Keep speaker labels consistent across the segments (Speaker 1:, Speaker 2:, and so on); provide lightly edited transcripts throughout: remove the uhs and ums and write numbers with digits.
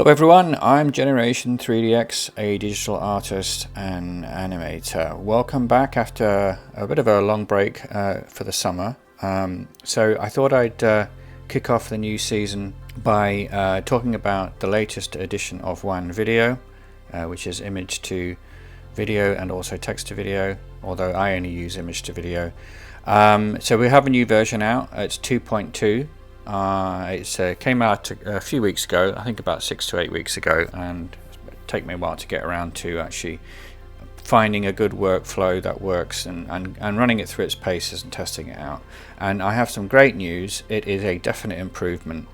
Speaker 1: Hello everyone, I'm Generation 3DX, a digital artist and animator. Welcome back after a bit of a long break for the summer. So I thought I'd kick off the new season by talking about the latest edition of Wan Video, which is image to video and also text to video, although I only use image to video. So we have a new version out. It's 2.2. It came out a few weeks ago, I think about 6 to 8 weeks ago, and it took me a while to get around to actually finding a good workflow that works and running it through its paces and testing it out. And I have some great news. It is a definite improvement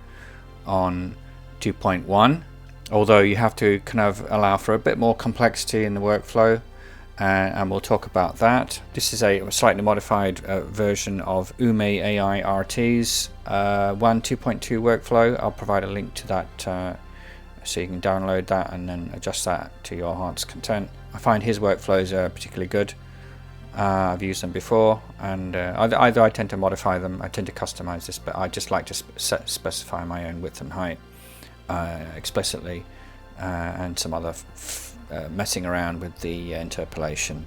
Speaker 1: on 2.1, although you have to kind of allow for a bit more complexity in the workflow. And we'll talk about that. This is a slightly modified version of Ume AI RT's Wan 2.2 workflow. I'll provide a link to that so you can download that and then adjust that to your heart's content. I find his workflows are particularly good. I've used them before, and either I tend to modify them, I tend to customize this, but I just like to specify my own width and height explicitly, and some other messing around with the interpolation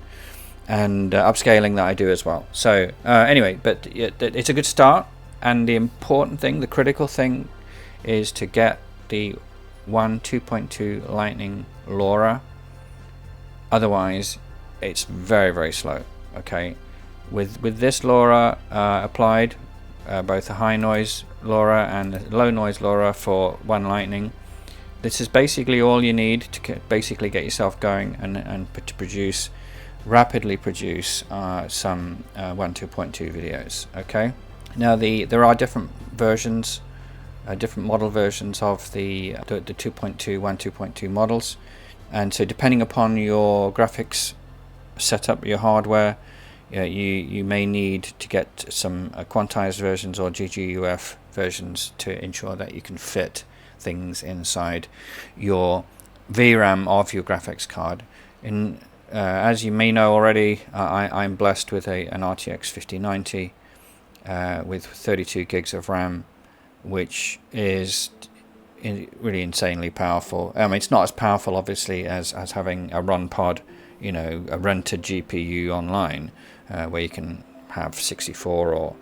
Speaker 1: and upscaling that I do as well. So anyway, but it's a good start, and the important thing, the critical thing, is to get the Wan 2.2 Lightning LoRa. Otherwise it's very, very slow. Okay, with this LoRa applied, both the high noise LoRa and the low noise LoRa for Wan Lightning, this is basically all you need to basically get yourself going and to rapidly produce some Wan 2.2 videos. Okay, now there are different versions, different model versions of the 2.2 Wan 2.2 models, and so depending upon your graphics setup, your hardware, you may need to get some quantized versions or GGUF versions to ensure that you can fit things inside your VRAM of your graphics card. As you may know already, I'm blessed with an RTX 5090 with 32 gigs of RAM, which is really insanely powerful. I mean, it's not as powerful obviously as having a run pod, a rented GPU online, where you can have 64 or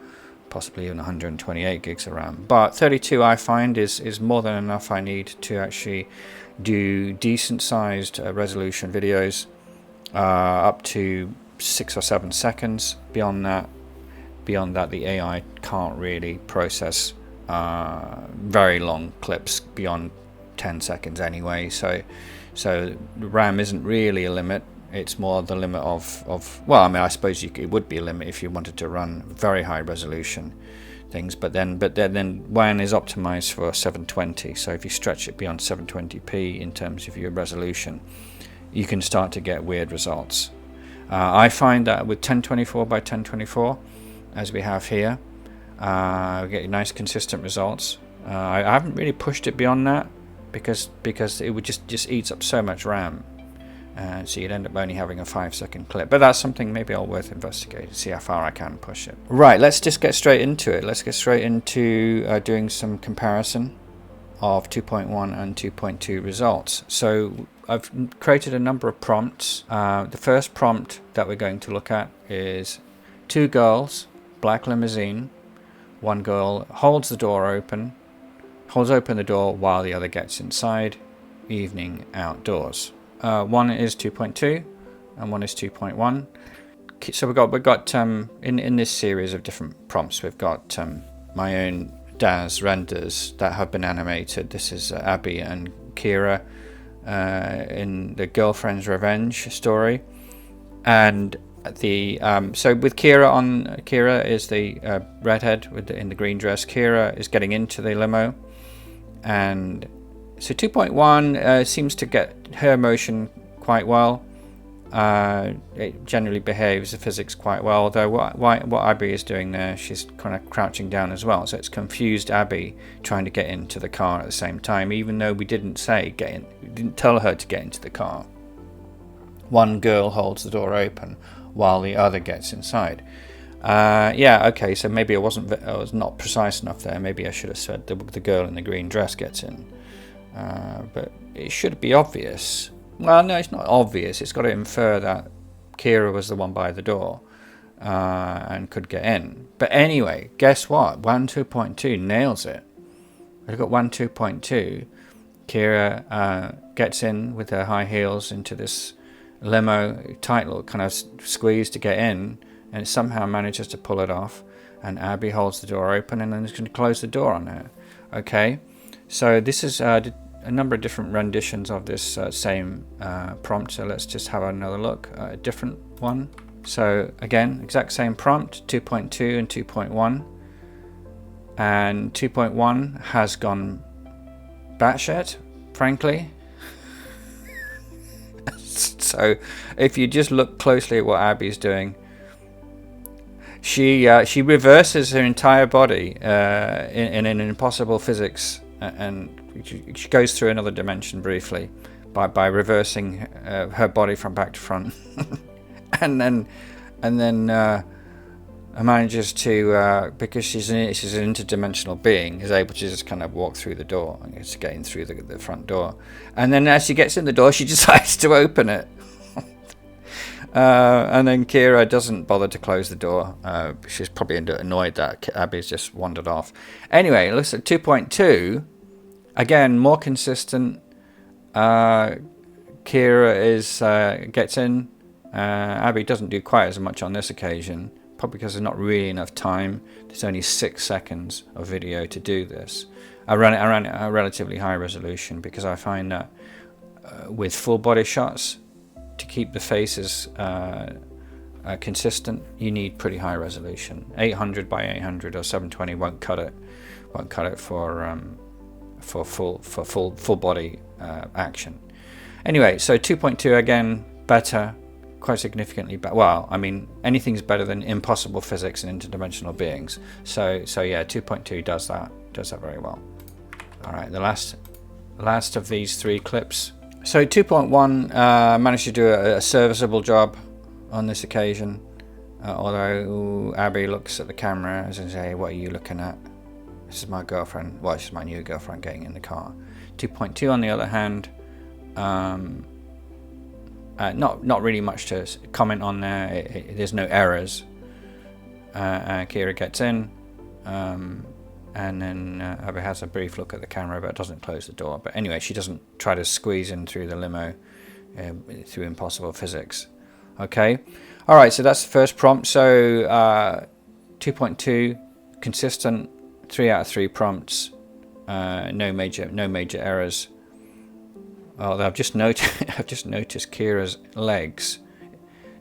Speaker 1: possibly even 128 gigs of RAM, but 32 I find is more than enough I need to actually do decent sized resolution videos up to 6 or 7 seconds. Beyond that the AI can't really process very long clips beyond 10 seconds anyway, so RAM isn't really a limit. It's more the limit of well, I mean, I suppose it would be a limit if you wanted to run very high resolution things, but then Wan is optimized for 720, so if you stretch it beyond 720p in terms of your resolution, you can start to get weird results. I find that with 1024 by 1024, as we have here, we get nice consistent results. I haven't really pushed it beyond that because it would just eats up so much RAM. So you'd end up only having a 5-second clip, but that's something maybe I'll worth investigating, see how far I can push it. Right, let's just get straight into it. Let's get straight into doing some comparison of 2.1 and 2.2 results. So I've created a number of prompts. The first prompt that we're going to look at is 2 girls, black limousine. One girl holds open the door while the other gets inside. Evening outdoors. One is 2.2 and one is 2.1. So we've got in this series of different prompts, we've got my own Daz renders that have been animated. This is Abby and Kira in the Girlfriend's Revenge story, and so with Kira is the redhead in the green dress. Kira is getting into the limo, and so 2.1 seems to get her motion quite well. It generally behaves the physics quite well, although what Abby is doing there, she's kind of crouching down as well, so it's confused Abby trying to get into the car at the same time, even though we didn't tell her to get into the car. One girl holds the door open while the other gets inside. Yeah, okay, so maybe I was not precise enough there. Maybe I should have said the girl in the green dress gets in. but it should be obvious. Well, no, it's not obvious. It's got to infer that Kira was the one by the door and could get in. But anyway, guess what? Wan 2.2 nails it. We've got Wan 2.2. Kira gets in with her high heels into this limo, tight little kind of squeeze to get in, and it somehow manages to pull it off. And Abby holds the door open and then is going to close the door on her. Okay, so this is a number of different renditions of this same prompt. So let's just have another look at a different one. So again, exact same prompt, 2.2 and 2.1. And 2.1 has gone batshit, frankly. So if you just look closely at what Abby's doing, she reverses her entire body in an impossible physics, and she goes through another dimension briefly by reversing her body from back to front, and then manages to, because she's an interdimensional being, is able to just kind of walk through the door and it's getting through the front door. And then as she gets in the door, she decides to open it. And then Kira doesn't bother to close the door. She's probably annoyed that Abby's just wandered off. Anyway, looks at 2.2. Again, more consistent. Kira gets in. Abby doesn't do quite as much on this occasion, probably because there's not really enough time. There's only 6 seconds of video to do this. I ran it at a relatively high resolution because I find that with full body shots, to keep the faces consistent, you need pretty high resolution. 800 by 800 or 720 won't cut it. Won't cut it for full body action. Anyway, so 2.2 again, better, quite significantly better. Well, I mean, anything's better than impossible physics and interdimensional beings. So yeah, 2.2 does that very well. All right, the last of these 3 clips. So 2.1 managed to do a serviceable job on this occasion, although Abby looks at the camera and says, "Hey, what are you looking at? This is my girlfriend. Well, this is my new girlfriend getting in the car." 2.2 on the other hand, not really much to comment on there. There's no errors. Kira gets in, and then Abby has a brief look at the camera but doesn't close the door. But anyway, she doesn't try to squeeze in through the limo through impossible physics. Okay, all right, so that's the first prompt. So 2.2, consistent, 3 out of 3 prompts, no major errors. Although I've just noticed Kira's legs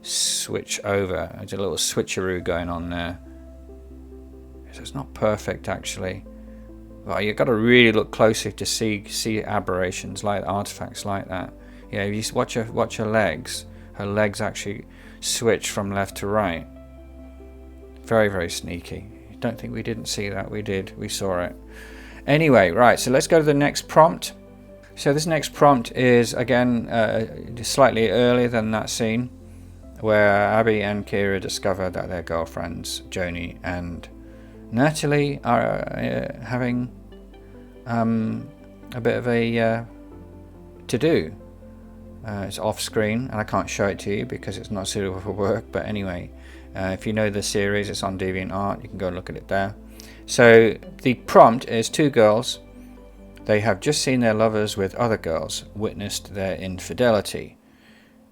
Speaker 1: switch over. There's a little switcheroo going on there. So it's not perfect actually. Well, you've got to really look closely to see aberrations like artifacts like that. Yeah, if you watch her legs. Her legs actually switch from left to right. Very, very sneaky. I don't think we didn't see that. We did. We saw it. Anyway, right. So let's go to the next prompt. So this next prompt is again slightly earlier than that scene, where Abby and Kira discover that their girlfriends, Joni and Natalie, are having a bit of a to-do. It's off screen and I can't show it to you because it's not suitable for work, but anyway, if you know the series, it's on DeviantArt, you can go and look at it there. So the prompt is 2 girls. They have just seen their lovers with other girls, witnessed their infidelity.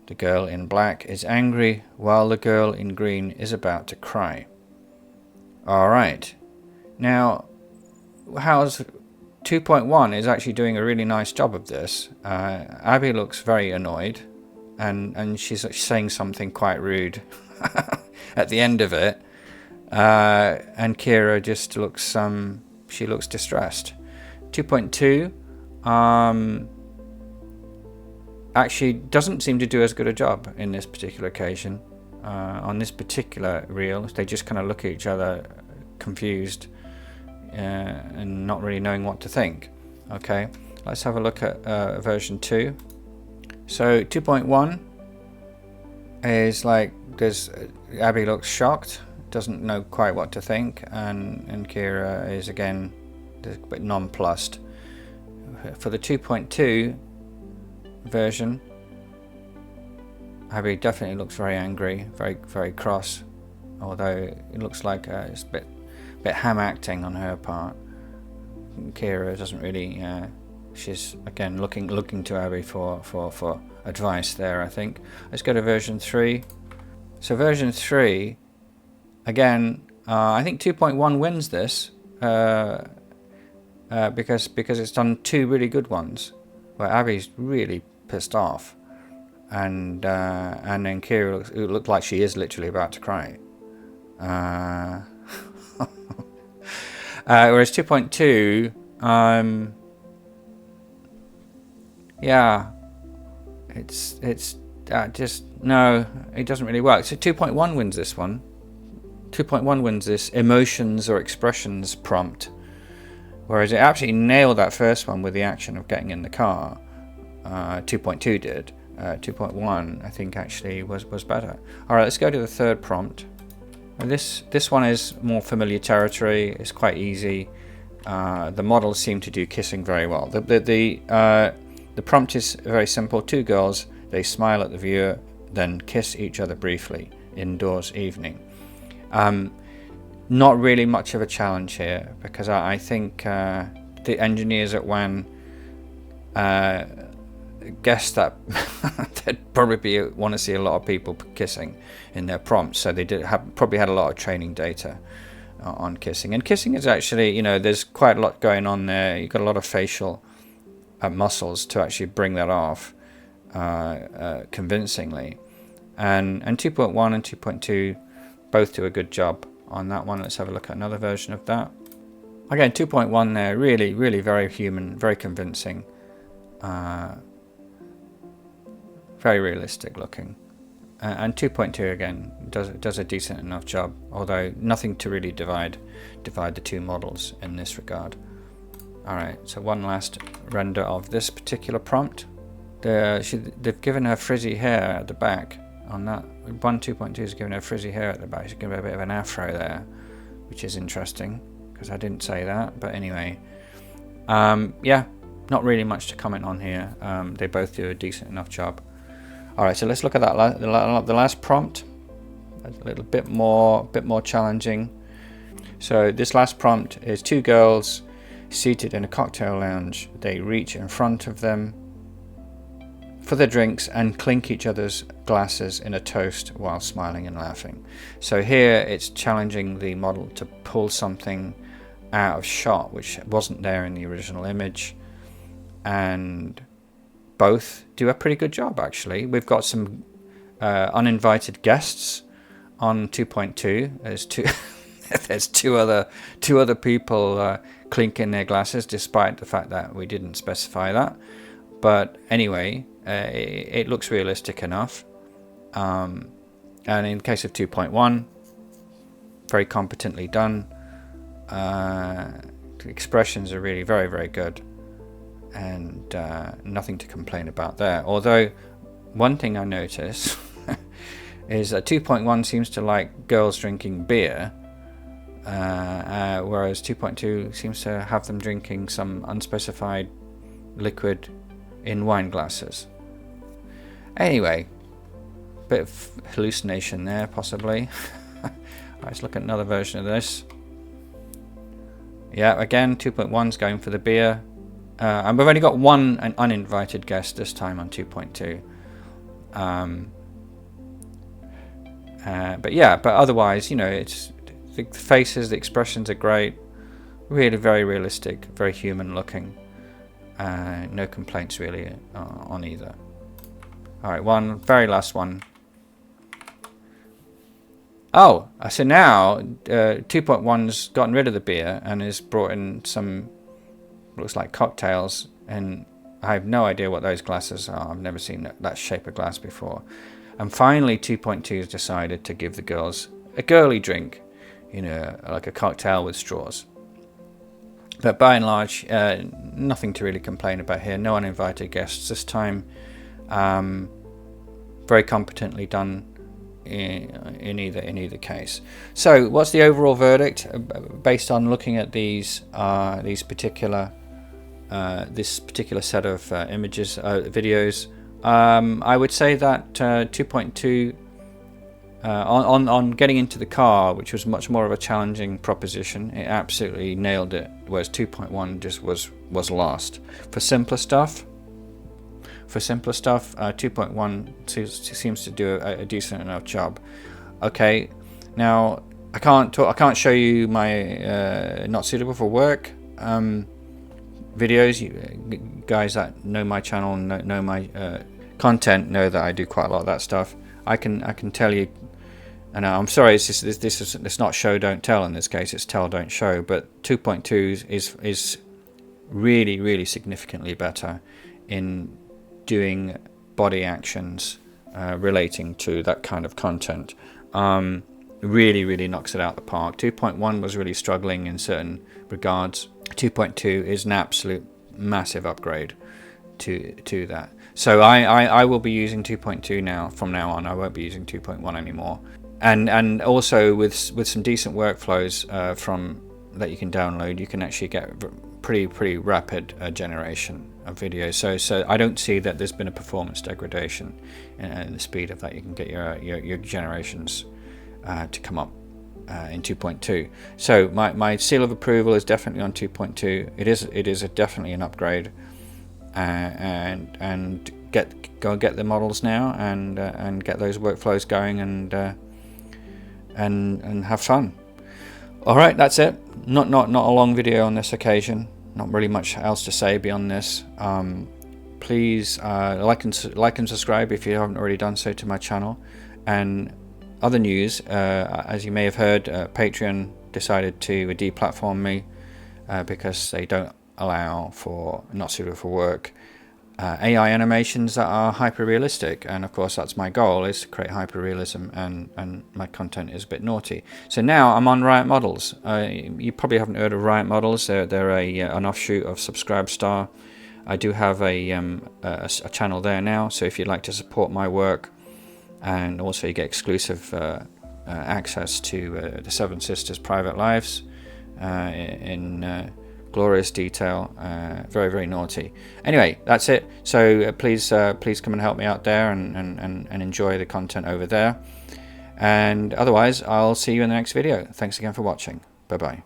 Speaker 1: The girl in black is angry while the girl in green is about to cry. Alright, now how's 2.1 is actually doing a really nice job of this. Abby looks very annoyed and she's saying something quite rude at the end of it, and Kira just looks she looks distressed. 2.2 actually doesn't seem to do as good a job in this particular occasion. On this particular reel, they just kind of look at each other confused and not really knowing what to think. Okay, let's have a look at version 2. So 2.1 is like Abby looks shocked, doesn't know quite what to think, and Kira is again a bit nonplussed. for the 2.2 version, Abby definitely looks very angry, very cross, although it looks like it's a bit ham acting on her part. Kira doesn't really, she's again looking to Abby for advice there, I think. Let's go to version 3. So version 3, again, I think 2.1 wins this, because it's done 2 really good ones where Abby's really pissed off, and then Kira looked like she is literally about to cry. Whereas 2.2, yeah, it's just, no, it doesn't really work. So 2.1 wins this one. 2.1 wins this emotions or expressions prompt, whereas it absolutely nailed that first one with the action of getting in the car. 2.2 did. 2.1 I think actually was better. Alright, let's go to the third prompt. This one is more familiar territory. It's quite easy. The models seem to do kissing very well. The prompt is very simple. 2 girls, they smile at the viewer, then kiss each other briefly. Indoors evening. Not really much of a challenge here, because I think the engineers at Wan guessed that they'd probably want to see a lot of people kissing in their prompts, so they probably had a lot of training data on kissing. And kissing is actually, you know, there's quite a lot going on there. You've got a lot of facial muscles to actually bring that off convincingly. And 2.1 and 2.2 both do a good job on that one. Let's have a look at another version of that. Again, 2.1 there, really very human, very convincing, very realistic looking. And 2.2 again does a decent enough job, although nothing to really divide the 2 models in this regard. Alright, so one last render of this particular prompt. They've given her frizzy hair at the back. On that, Wan 2.2 is giving her frizzy hair at the back. She's giving her a bit of an afro there, which is interesting, because I didn't say that. But anyway, yeah, not really much to comment on here. They both do a decent enough job. Alright, so let's look at that the last prompt. A little bit more challenging. So this last prompt is 2 girls seated in a cocktail lounge. They reach in front of them for their drinks and clink each other's glasses in a toast while smiling and laughing. So here it's challenging the model to pull something out of shot which wasn't there in the original image, and both do a pretty good job actually. We've got some uninvited guests on 2.2. There's two other people clinking their glasses, despite the fact that we didn't specify that. But anyway, it looks realistic enough. And in the case of 2.1, very competently done. The expressions are really very good, and nothing to complain about there. Although one thing I notice is that 2.1 seems to like girls drinking beer, whereas 2.2 seems to have them drinking some unspecified liquid in wine glasses. Anyway, bit of hallucination there possibly. Let's look at another version of this. Yeah, again 2.1's going for the beer, and we've only got an uninvited guest this time on 2.2. But otherwise, you know, it's the faces, the expressions are great, really very realistic, very human looking. No complaints really on either. Alright, one very last one. Oh, so now 2.1's gotten rid of the beer and has brought in some, looks like cocktails, and I have no idea what those glasses are. I've never seen that shape of glass before. And finally 2.2 has decided to give the girls a girly drink, you know, like a cocktail with straws. But by and large, nothing to really complain about here. No uninvited guests this time. Very competently done in either case. So, what's the overall verdict based on looking at these particular this particular set of videos. I would say that 2.2 on getting into the car, which was much more of a challenging proposition, it absolutely nailed it, whereas 2.1 just was lost. For simpler stuff, 2.1 seems to do a decent enough job. Okay, now I can't show you my not suitable for work videos. You guys that know my channel, know my content, know that I do quite a lot of that stuff. I can tell you, and I'm sorry, it's not show don't tell in this case, it's tell don't show. But 2.2 is really significantly better in doing body actions relating to that kind of content. Really knocks it out the park. 2.1 was really struggling in certain regards. 2.2 is an absolute massive upgrade to that. So I will be using 2.2 now. From now on, I won't be using 2.1 anymore. And also with some decent workflows from that you can download, you can actually get pretty rapid generation of videos. So I don't see that there's been a performance degradation in the speed of that. You can get your generations to come up in 2.2. So my seal of approval is definitely on 2.2. It is definitely an upgrade, and go and get the models now and get those workflows going and have fun. All right, that's it. Not a long video on this occasion. Not really much else to say beyond this. Please like and subscribe if you haven't already done so to my channel. And other news, as you may have heard, Patreon decided to deplatform me because they don't allow for not suitable for work AI animations that are hyper realistic, and of course that's my goal, is to create hyper realism, and my content is a bit naughty. So now I'm on Riot Models. You probably haven't heard of Riot Models. They're an offshoot of Subscribestar. I do have a channel there now, so if you'd like to support my work, and also you get exclusive access to the Seven Sisters private lives in glorious detail, very naughty. Anyway, that's it. So please come and help me out there and enjoy the content over there. And otherwise, I'll see you in the next video. Thanks again for watching. Bye bye.